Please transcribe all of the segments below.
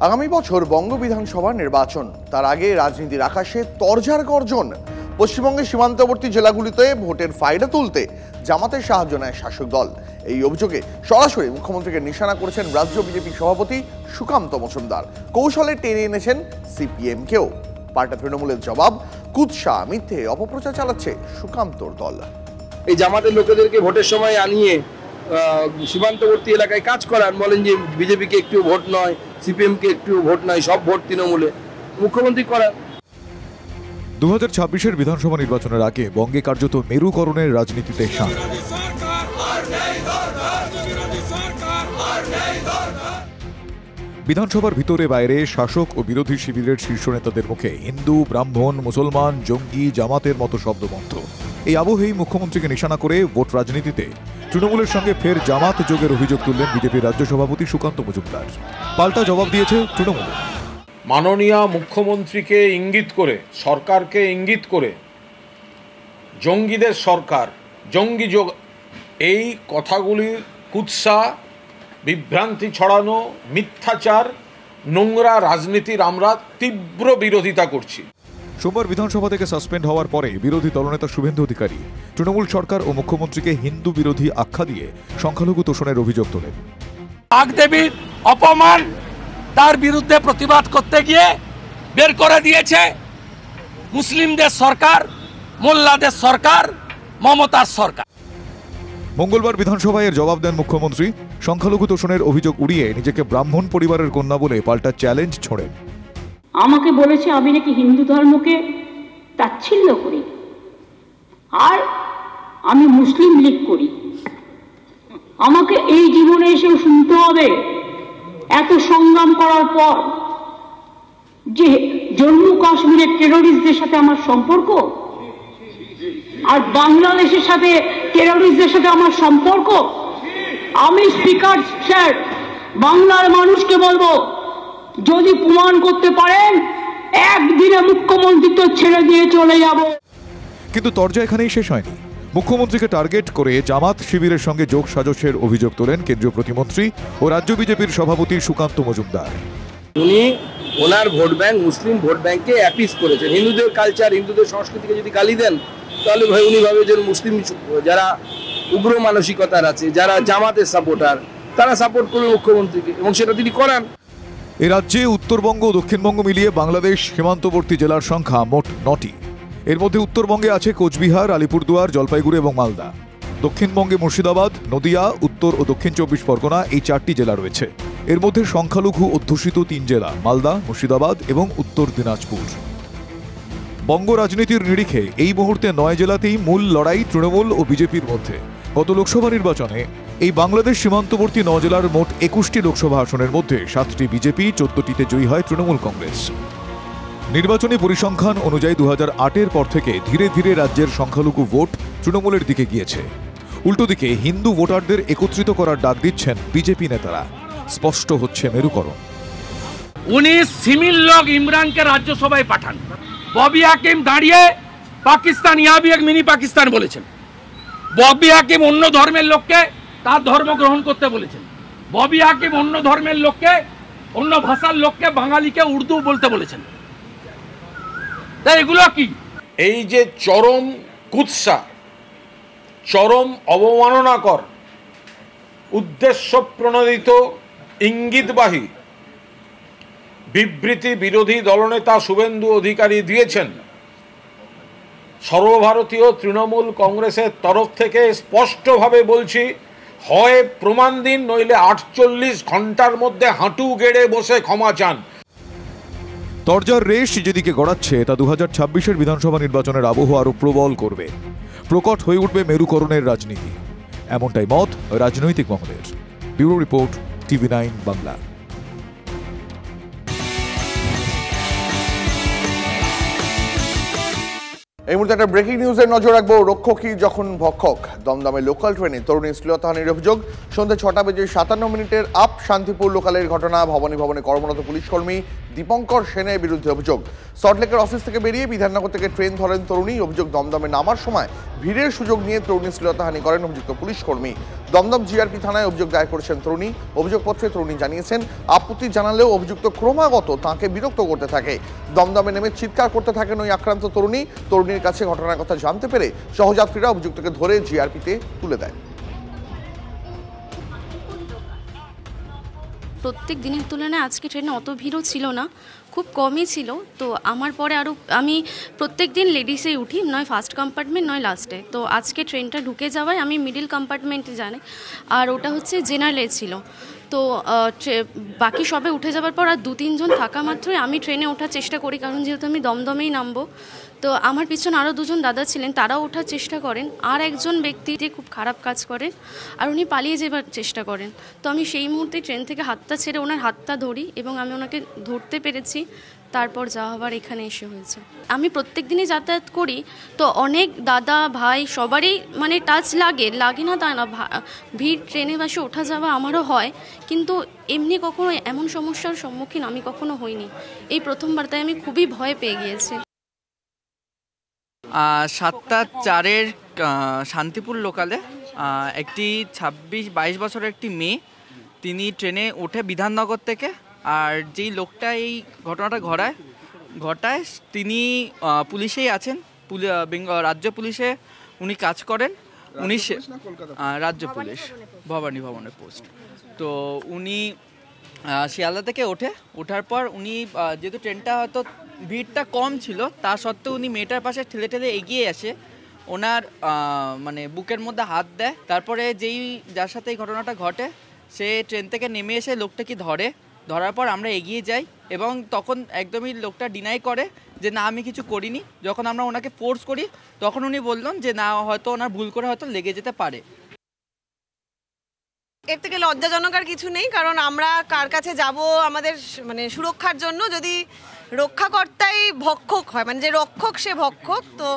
আগামী বছর বঙ্গ বিধানসভা নির্বাচন, তার আগে রাজনীতির আকাশে তরজার গর্জন। পশ্চিমবঙ্গের সীমান্তবর্তী জেলাগুলিতে ভোটের ফায়দা তুলতে জামাতের সাহায্য নেয় শাসক দল। এই অভিযোগে সরাসরি মুখ্যমন্ত্রীকে নিশানা করেছেন রাজ্য বিজেপি সভাপতি সুকান্ত মজুমদার। কৌশলে টেনে এনেছেন সিপিএমকেও। পাল্টা তৃণমূলের জবাব, কুৎসা মিথ্যে অপপ্রচার চালাচ্ছে সুকান্তর দল। এই জামাতের লোকেদেরকে ভোটের সময় আনিয়ে সীমান্তবর্তী এলাকায় কাজ করান, বলেন যে বিজেপিকে একটু ভোট নয়, সিপিএমকে একটু ভোট নয়, সব ভোট তৃণমূলে। মুখ্যমন্ত্রী করান। 2026-এর বিধানসভা নির্বাচনের আগে বঙ্গে কার্যত মেরুকরণের রাজনীতিতে শান। বিধানসভার ভিতরে বাইরে শাসক ও বিরোধী শিবিরের শীর্ষ নেতাদের মুখে হিন্দু, ব্রাহ্মণ, মুসলমান, জঙ্গি, জামাতের মতো শব্দবন্ধ। এই আবহেই মুখ্যমন্ত্রীকে নিশানা করে ভোট রাজনীতিতে তৃণমূলের সঙ্গে ফের জামাত যোগের অভিযোগ তুললেন বিজেপির রাজ্য সভাপতি সুকান্ত মজুমদার। পাল্টা জবাব দিয়েছে তৃণমূল। মাননীয় মুখ্যমন্ত্রীকে ইঙ্গিত করে, সরকারকে ইঙ্গিত করে জঙ্গিদের সরকার, জঙ্গি যোগ, এই কথাগুলির কুৎসা, বিভ্রান্তি ছড়ানো, মিথ্যাচার, নোংরা রাজনীতির আমরা তীব্র বিরোধিতা করছি। সোমবার বিধানসভা থেকে সাসপেন্ড হওয়ার পরে বিরোধী দলনেতা শুভেন্দু অধিকারী তৃণমূল সরকার ও মুখ্যমন্ত্রীকে হিন্দু বিরোধী আখ্যা দিয়ে সংখ্যালঘু তোষণের অভিযোগ তোলেন। বাগদেবীর অপমান, তার বিরুদ্ধে প্রতিবাদ করতে গিয়ে বের করে দিয়েছে মুসলিমদের সরকার, মোল্লাদের সরকার, মমতার সরকার। মঙ্গলবার বিধানসভায় এর জবাব দেন মুখ্যমন্ত্রী। সংখ্যালঘু তোষণের অভিযোগ উড়িয়ে নিজেকে ব্রাহ্মণ পরিবারের কন্যা বলে পাল্টা চ্যালেঞ্জ ছোড়েন। আমাকে বলেছে আমি নাকি হিন্দু ধর্মকে তাচ্ছিল্য করি, আর আমি মুসলিম লীগ করি। আমাকে এই জীবনে এসেও শুনতে হবে এত সংগ্রাম করার পর যে জম্মু কাশ্মীরের টেরোরিস্টদের সাথে আমার সম্পর্ক, আর বাংলাদেশের সাথে টেরোরিস্টদের সাথে আমার সম্পর্ক। আমি স্পিকার স্যার বাংলার মানুষকে বলবো, যদি প্রমাণ করতে পারেন একদিনে মুখ্যমন্ত্রী ছেড়ে দিয়ে চলে যাব। কিন্তু তরজা এখানেই শেষ হয়নি। মুখ্যমন্ত্রীকে টার্গেট করে জামাত শিবিরের সঙ্গে যোগ সাজসের অভিযোগ তোলেন কেন্দ্রীয় প্রতিমন্ত্রী ও রাজ্য বিজেপির সভাপতি সুকান্ত মজুমদার। উনি ওনার ভোট ব্যাংক, মুসলিম ভোট ব্যাংককে অ্যাপিস করেছেন। হিন্দুদের কালচার, হিন্দুদের সংস্কৃতিকে যদি গালি দেন, তাহলে ভাই উনি ভাবে যে মুসলিম যারা উগ্র মানসিকতার আছে, যারা জামাতের সাপোর্টার, তারা সাপোর্ট করবে মুখ্যমন্ত্রীকে, এবং সেটা তিনি করান। এ রাজ্যে উত্তরবঙ্গ ও দক্ষিণবঙ্গ মিলিয়ে বাংলাদেশ সীমান্তবর্তী জেলার সংখ্যা মোট 9টি। এর মধ্যে উত্তরবঙ্গে আছে কোচবিহার, আলিপুরদুয়ার, জলপাইগুড়ি এবং মালদা। দক্ষিণবঙ্গে মুর্শিদাবাদ, নদিয়া, উত্তর ও দক্ষিণ 24 পরগনা, এই 4টি জেলা রয়েছে। এর মধ্যে সংখ্যালঘু অধ্যুষিত 3 জেলা, মালদা, মুর্শিদাবাদ এবং উত্তর দিনাজপুর। বঙ্গ রাজনীতির নিরিখে এই মুহূর্তে 9 জেলাতেই মূল লড়াই তৃণমূল ও বিজেপির মধ্যে। গত লোকসভা নির্বাচনে এই বাংলাদেশ সীমান্তবর্তী 9 জেলার মোট 21টি লোকসভা আসনের মধ্যে 7টি বিজেপি, 14টিতে জয়ী হয় তৃণমূল কংগ্রেস। নির্বাচনী পরিসংখ্যান অনুযায়ী 2008-এর পর থেকে ধীরে ধীরে রাজ্যের সংখ্যালঘু ভোট তৃণমূলের দিকে গিয়েছে। উল্টো দিকে হিন্দু ভোটারদের একত্রিত করার ডাক দিচ্ছেন বিজেপি নেতারা। স্পষ্ট হচ্ছে মেরুকরণ। উনি সিমিল লোক ইমরানকে রাজ্যসভায় পাঠান। ববি হাকিম দাঁড়িয়ে পাকিস্তান ইয়া ভি এক মিনি পাকিস্তান বলেছেন। ববি হাকিম অন্য ধর্মের লোককে তার ধর্ম গ্রহণ করতে বলেছেন। ববি হাকিম অন্য ধর্মের লোককে, অন্য ভাষার লোককে, বাঙালিকে উর্দু বলতে বলেছেন। তাই এগুলো কি? এই যে চরম কুৎসা, চরম অবমাননাকর, উদ্দেশ্য প্রণোদিত, ইঙ্গিতবাহী বিবৃতি বিরোধী দলনেতা শুভেন্দু অধিকারী দিয়েছেন, সর্বভারতীয় তৃণমূল কংগ্রেসের তরফ থেকে স্পষ্টভাবে বলছি, হয় প্রমাণ দিন, নইলে 48 ঘন্টার মধ্যে হাঁটু গেড়ে বসে ক্ষমা চান। তরজার রেশ যেদিকে গড়াচ্ছে তা 2026-এর বিধানসভা নির্বাচনের আবহ আরও প্রবল করবে। প্রকট হয়ে উঠবে মেরুকরণের রাজনীতি, এমনটাই মত রাজনৈতিক মহলের। Bureau report, TV9 Bangla. এই মুহূর্তে একটা ব্রেকিং নিউজের নজর রাখবো। রক্ষকই যখন ভক্ষক, দমদমে লোকাল ট্রেনে তরুণী শ্লীলতাহানির অভিযোগ। সন্ধ্যে 6:57 আপ শান্তিপুর লোকালের ঘটনা। ভবানী ভবনে কর্মরত পুলিশকর্মী দীপঙ্কর সেনের বিরুদ্ধে অভিযোগ। সল্টলেকের অফিস থেকে বেরিয়ে বিধাননগর থেকে ট্রেন ধরেন তরুণী। অভিযোগ, দমদমে নামার সময় ভিড়ের সুযোগ নিয়ে তরুণী শ্লীলতাহানি করেন অভিযুক্ত পুলিশকর্মী। দমদম জিআরপি থানায় অভিযোগ দায়ের করেছেন তরুণী। অভিযোগপত্রে তরুণী জানিয়েছেন, আপত্তি জানালেও অভিযুক্ত ক্রমাগত তাঁকে বিরক্ত করতে থাকে। দমদমে নেমে চিৎকার করতে থাকেন ওই আক্রান্ত তরুণী। তরুণীর কাছে ঘটনার কথা জানতে পেরে সহযাত্রীরা অভিযুক্তকে ধরে জিআরপিতে তুলে দেয়। প্রত্যেক দিনের তুলনায় আজকে ট্রেনে অত ভিড়ও ছিল না, খুব কমই ছিল। তো আমার পরে আরও আমি প্রত্যেক দিন লেডিসেই উঠি, নয় ফার্স্ট কম্পার্টমেন্ট নয় লাস্টে। তো আজকে ট্রেনটা ঢুকে যাওয়ায় আমি মিডিল কম্পার্টমেন্টে জানি, আর ওটা হচ্ছে জেনারেলে ছিল। তো বাকি সবে উঠে যাওয়ার পর আর 2-3 জন থাকা মাত্রই আমি ট্রেনে ওঠার চেষ্টা করি, কারণ যেহেতু আমি দমদমেই নামবো। তো আমার পিছনে আরও 2জন দাদা ছিলেন, তারাও ওঠার চেষ্টা করেন। আর একজন ব্যক্তি যে খুব খারাপ কাজ করেন, আর উনি পালিয়ে যাবার চেষ্টা করেন। তো আমি সেই মুহূর্তে ট্রেন থেকে হাতটা ছেড়ে ওনার হাতটা ধরি এবং আমি ওনাকে ধরতে পেরেছি। তারপর যা হবার এখানে এসে হয়েছে। আমি প্রত্যেক দিনই যাতায়াত করি, তো অনেক দাদা ভাই সবারই মানে টাচ লাগে না তা না। ভিড় ট্রেনে বাসে ওঠা যাওয়া আমারও হয়, কিন্তু এমনি কখনো এমন সমস্যার সম্মুখীন আমি কখনো হইনি। এই প্রথমবার, তাই আমি খুবই ভয় পেয়ে গিয়েছি। 7:04 শান্তিপুর লোকালে একটি 26-22 বছরের একটি মেয়ে, তিনি ট্রেনে ওঠে বিধাননগর থেকে। আর যেই লোকটা এই ঘটনাটা ঘটায় তিনি পুলিশেই আছেন, রাজ্য পুলিশে উনি কাজ করেন। উনি রাজ্য পুলিশ ভবানী ভবনের পোস্ট। তো উনি শিয়ালদা থেকে ওঠার পর উনি যেহেতু ট্রেনটা হয়তো ভিড়টা কম ছিল, তা সত্ত্বেও উনি মেয়েটার পাশে ঠেলে এগিয়ে আসে, ওনার মানে বুকের মধ্যে হাত দেয়। তারপরে যার সাথে এই ঘটনাটা ঘটে, সে ট্রেন থেকে নেমে এসে লোকটাকে ধরার পর আমরা এগিয়ে যাই, এবং তখন একদমই লোকটা ডিনাই করে যে না আমি কিছু করিনি। যখন আমরা ওনাকে ফোর্স করি, তখন উনি বললেন যে না, হয়তো ওনার ভুল করে হয়তো লেগে যেতে পারে। এর থেকে লজ্জাজনক আর কিছু নেই, কারণ আমরা কার কাছে যাব আমাদের মানে সুরক্ষার জন্য, যদি রক্ষাকর্তাই ভক্ষক হয়, মানে যে রক্ষক সে ভক্ষক। তো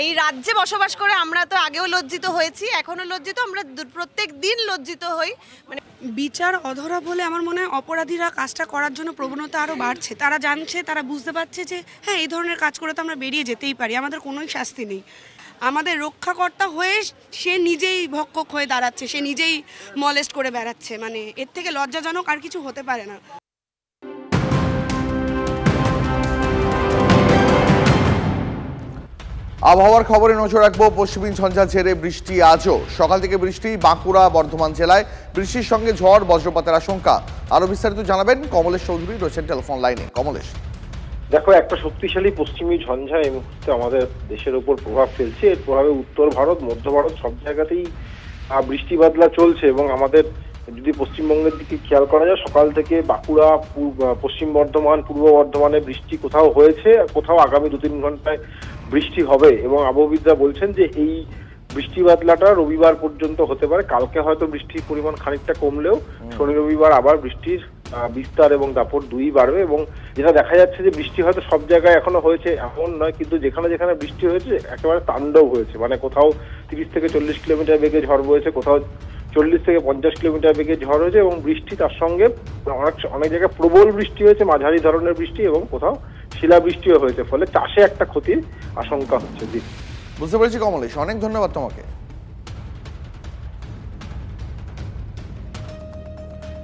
এই রাজ্যে বসবাস করে আমরা তো আগেও লজ্জিত হয়েছি, এখনও লজ্জিত, আমরা প্রত্যেক দিন লজ্জিত হই। মানে বিচার অধরা বলে আমার মনে হয় অপরাধীরা কাজটা করার জন্য প্রবণতা আরও বাড়ছে। তারা জানছে, তারা বুঝতে পারছে যে হ্যাঁ, এই ধরনের কাজ করে তো আমরা বেরিয়ে যেতেই পারি, আমাদের কোনোই শাস্তি নেই। আমাদের রক্ষাকর্তা হয়ে সে নিজেই ভক্ষক হয়ে দাঁড়াচ্ছে, সে নিজেই মলেস্ট করে বেড়াচ্ছে। মানে এর থেকে লজ্জাজনক আর কিছু হতে পারে না। আবহাওয়ার খবরে নজর রাখবো। পশ্চিমী ঝঞ্ঝা ঝেড়ে বৃষ্টি আজও। সকাল থেকে বৃষ্টি বাঁকুড়া, বর্ধমান জেলায়। বৃষ্টির সঙ্গে ঝড় বজ্রপাতের আশঙ্কা। আরো বিস্তারিত জানাবেন কমলেশ চৌধুরী, রয়েছেন টেলিফোন লাইনে। কমলেশ, দেখো, একটা শক্তিশালী পশ্চিমী ঝঞ্ঝা এই মুহূর্তে আমাদের দেশের উপর প্রভাব ফেলছে। এর প্রভাবে উত্তর ভারত, মধ্য ভারত সব জায়গাতেই বৃষ্টি বাদলা চলছে। এবং আমাদের যদি পশ্চিমবঙ্গের দিকে খেয়াল করা যায়, সকাল থেকে বাঁকুড়া, পশ্চিম বর্ধমান, পূর্ব বর্ধমানে বৃষ্টি কোথাও হয়েছে, কোথাও আগামী 2-3 ঘন্টায় বৃষ্টি হবে। এবং আবহবিদরা বলছেন যে এই বৃষ্টি বাদলাটা রবিবার পর্যন্ত হতে পারে। কালকে হয়তো বৃষ্টির পরিমাণ খানিকটা কমলেও শনি রবিবার আবার বৃষ্টির বিস্তার এবং দাপট দুই বাড়বে। এবং যেটা দেখা যাচ্ছে যে বৃষ্টি হয়তো সব জায়গায় এখনো হয়েছে এমন নয়, কিন্তু যেখানে যেখানে বৃষ্টি হয়েছে একেবারে তাণ্ডব হয়েছে। মানে কোথাও 30 থেকে 40 কিলোমিটার বেগে ঝড় বয়েছে, কোথাও 40 থেকে 50 কিলোমিটার বেগে ঝড় হয়েছে। এবং বৃষ্টি তার সঙ্গে অনেক জায়গায় প্রবল বৃষ্টি হয়েছে, মাঝারি ধরনের বৃষ্টি, এবং কোথাও শিলাবৃষ্টিও হয়েছে। ফলে চাষে একটা ক্ষতির আশঙ্কা হচ্ছে। বুঝতে পেরেছি কমলেশ, অনেক ধন্যবাদ তোমাকে।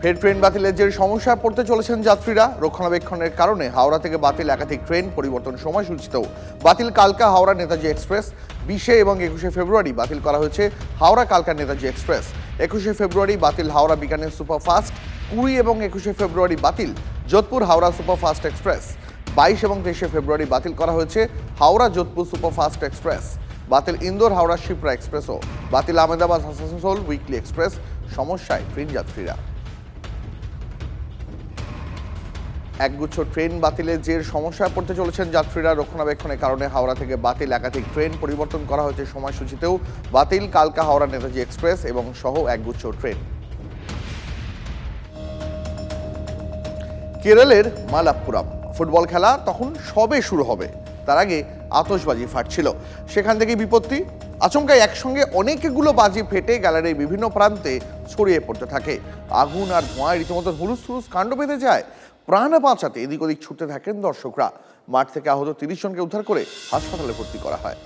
ফের ট্রেন বাতিলের যে সমস্যায় পড়তে চলেছেন যাত্রীরা। রক্ষণাবেক্ষণের কারণে হাওড়া থেকে বাতিল একাধিক ট্রেন, পরিবর্তন সময়সূচিতেও বাতিল কালকা হাওড়া নেতাজি এক্সপ্রেস। 20 এবং 21 ফেব্রুয়ারি বাতিল করা হয়েছে হাওড়া কালকা নেতাজি এক্সপ্রেস। 21 ফেব্রুয়ারি বাতিল হাওড়া বিকানের সুপারফাস্ট। 20 এবং 21 ফেব্রুয়ারি বাতিল যোধপুর হাওড়া সুপারফাস্ট এক্সপ্রেস। 22 এবং 23 ফেব্রুয়ারি বাতিল করা হয়েছে হাওড়া যোধপুর সুপারফাস্ট এক্সপ্রেস। বাতিল ইন্দোর হাওড়া শিপ্রা এক্সপ্রেসও। বাতিল আহমেদাবাদ আসানসোল উইকলি এক্সপ্রেস। সমস্যায় ট্রেন যাত্রীরা। একগুচ্ছ ট্রেন বাতিলের যে সমস্যায় পড়তে চলেছেন যাত্রীরা। রক্ষণাবেক্ষণের কারণে হাওড়া থেকে বাতিল একাধিক ট্রেন, পরিবর্তন করা হয়েছে সময়সূচিতেও। বাতিল কালকা হাওড়া নেতাজি এক্সপ্রেস এবং সহ একগুচ্ছ ট্রেন। কেরলের মালাপ্পুরম ফুটবল খেলা তখন সবে শুরু হবে। তার আগে আতশবাজি ফাটছিল, সেখান থেকে বিপত্তি। আচমকায় একসঙ্গে অনেকগুলো বাজি ফেটে গ্যালারির বিভিন্ন প্রান্তে ছড়িয়ে পড়তে থাকে। আগুন আর ধোঁয়ায় রীতিমতো হুলুস থুলুস কাণ্ড বেঁধে যায়। প্রাণ বাঁচাতে এদিক ওদিক ছুটতে থাকেন দর্শকরা। মাঠ থেকে আহত 30 জনকে উদ্ধার করে হাসপাতালে ভর্তি করা হয়।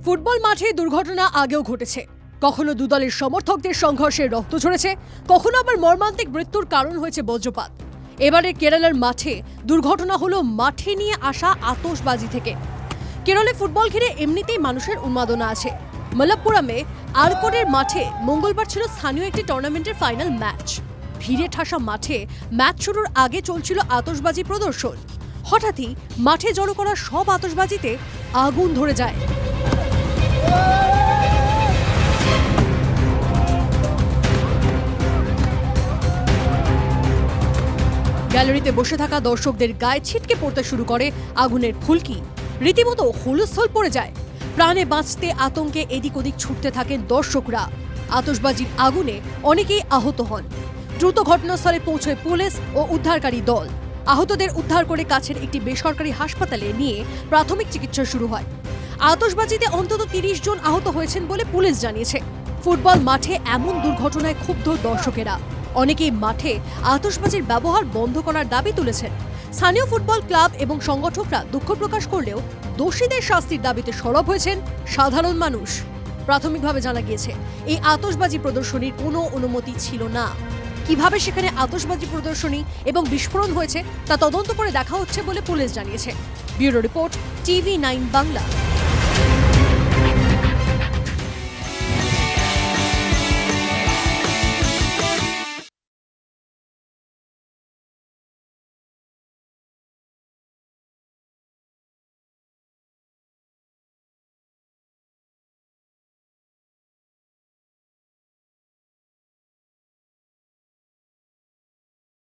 ফুটবল মাঠে দুর্ঘটনা আগেও ঘটেছে। কখনো দুদলের সমর্থকদের সংঘর্ষে রক্ত ঝরেছে, কখনো আবার মর্মান্তিক মৃত্যুর কারণ হয়েছে বজ্রপাত। এবারে কেরালার মাঠে দুর্ঘটনা হলো মাঠে নিয়ে আসা আতশবাজি থেকে। কেরলে ফুটবল ঘিরে এমনিতেই মানুষের উন্মাদনা আছে। মালাপ্পুরামে আরকোডের মাঠে মঙ্গলবার ছিল স্থানীয় একটি টুর্নামেন্টের ফাইনাল ম্যাচ। ভিড়ে ঠাসা মাঠে ম্যাচ শুরুর আগে চলছিল আতশবাজি প্রদর্শন। হঠাৎই মাঠে জড়ো করা সব আতশবাজিতে আগুন ধরে যায়। গ্যালারিতে বসে থাকা দর্শকদের গায়ে ছিটকে পড়তে শুরু করে আগুনের ফুলকি। রীতিমতো হুলস্থল পড়ে যায়। প্রাণে বাঁচতে আতঙ্কে এদিক ওদিক ছুটতে থাকেন দর্শকরা। আতশবাজির আগুনে অনেকেই আহত হন। দ্রুত ঘটনাস্থলে পৌঁছয় পুলিশ ও উদ্ধারকারী দল। আহতদের উদ্ধার করে কাছের একটি বেসরকারি হাসপাতালে নিয়ে প্রাথমিক চিকিৎসা শুরু হয়। আতশবাজিতে অন্তত 30 জন আহত হয়েছেন বলে পুলিশ জানিয়েছে। ফুটবল মাঠে এমন দুর্ঘটনায় ক্ষুব্ধ দর্শকেরা। অনেকেই মাঠে আতশবাজির ব্যবহার বন্ধ করার দাবি তুলেছেন। স্থানীয় ফুটবল ক্লাব এবং সংগঠকরা দুঃখ প্রকাশ করলেও দোষীদের শাস্তির দাবিতে সরব হয়েছেন সাধারণ মানুষ। প্রাথমিকভাবে জানা গিয়েছে এই আতশবাজি প্রদর্শনীর কোনো অনুমতি ছিল না। কিভাবে সেখানে আতশবাজি প্রদর্শনী এবং বিস্ফোরণ হয়েছে তা তদন্ত করে দেখা হচ্ছে বলে পুলিশ জানিয়েছে। Bureau report, TV9 Bangla.